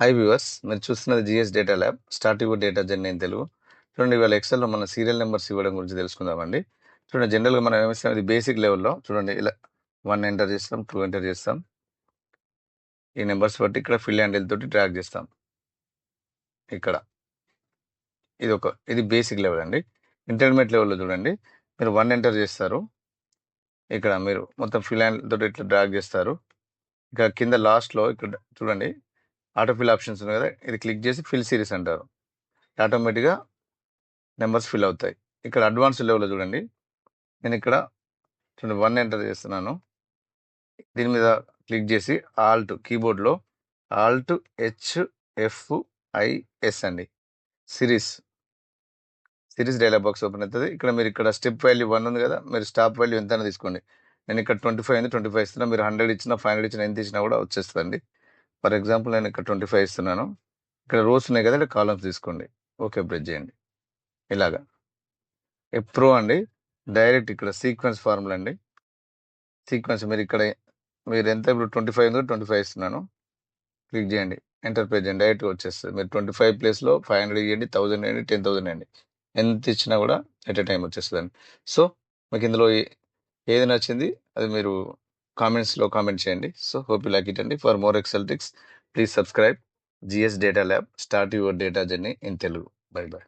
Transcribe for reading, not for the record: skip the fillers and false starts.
Hi viewers, మీరు చూస్తున్నది GS data lab start your data journey in Telugu. చూడండి, ఇవాళ ఎక్సెల్లో మన సీరియల్ నెంబర్స్ ఇవ్వడం గురించి తెలుసుకుందామండి. చూడండి, జనరల్గా మనం ఏమిస్తాం, ఇది బేసిక్ లెవెల్లో చూడండి, ఇలా 1 ఎంటర్ చేస్తాం, 2 ఎంటర్ చేస్తాం. ఈ నెంబర్స్ బట్టి ఇక్కడ ఫిల్ హ్యాండిల్ తోటి ట్రాక్ చేస్తాం. ఇక్కడ ఇది బేసిక్ లెవెల్ అండి. ఇంటర్మీడియట్ లెవెల్లో చూడండి, మీరు 1 ఎంటర్ చేస్తారు. ఇక్కడ మీరు మొత్తం ఫిల్ హ్యాండిల్ తోటి ఇట్లా డ్రాగ్ చేస్తారు. ఇక కింద లాస్ట్లో ఇక్కడ చూడండి, ఆటోఫిల్ ఆప్షన్స్ ఉన్నాయి కదా, ఇది క్లిక్ చేసి ఫిల్ సిరీస్ అంటారు. ఆటోమేటిక్గా నెంబర్స్ ఫిల్ అవుతాయి. ఇక్కడ అడ్వాన్స్ లెవెల్లో చూడండి, నేను ఇక్కడ 1 ఎంటర్ చేస్తున్నాను. దీని మీద క్లిక్ చేసి కీబోర్డ్లో AltHFIS అండి, సిరీస్ డైలాగ్ బాక్స్ ఓపెన్ అవుతుంది. ఇక్కడ స్టెప్ వాల్యూ 1 ఉంది కదా, మీరు స్టాప్ వాల్యూ ఎంత తీసుకోండి. నేను ఇక్కడ 25 ఉంది, 25 ఇస్తున్నా. మీరు 100 ఇచ్చినా 500 ఇచ్చినా ఎంత ఇచ్చినా కూడా వచ్చేస్తుందండి. ఫర్ ఎగ్జాంపుల్ నేను ఇక్కడ 25 ఇస్తున్నాను. ఇక్కడ రోస్ ఉన్నాయి కదా, ఇక్కడ కాలమ్స్ తీసుకోండి. ఓకే, ప్రెస్ చేయండి. ఇలాగా ప్రో అండి, డైరెక్ట్ ఇక్కడ సీక్వెన్స్ ఫార్ములా అండి. సీక్వెన్స్ మీరు ఎంత ఇప్పుడు 25 ఉందో 25 ఇస్తున్నాను. క్లిక్ చేయండి, ఎంటర్ పేజ్ చేయండి, డైరెక్ట్గా వచ్చేస్తుంది. మీరు 25 ప్లేస్లో 500 ఇవ్వండి, 1000 ఇవ్వండి, 10,000 ఇవ్వండి, ఎంత ఇచ్చినా కూడా ఎట్ ఎ టైం వచ్చేస్తుందండి. సో మీకు ఇందులో ఏది నచ్చింది అది మీరు కామెంట్స్లో కామెంట్ చేయండి. So hope you like it అండి. For more Excel tricks please subscribe GS data lab start your data journey in Telugu. Bye by.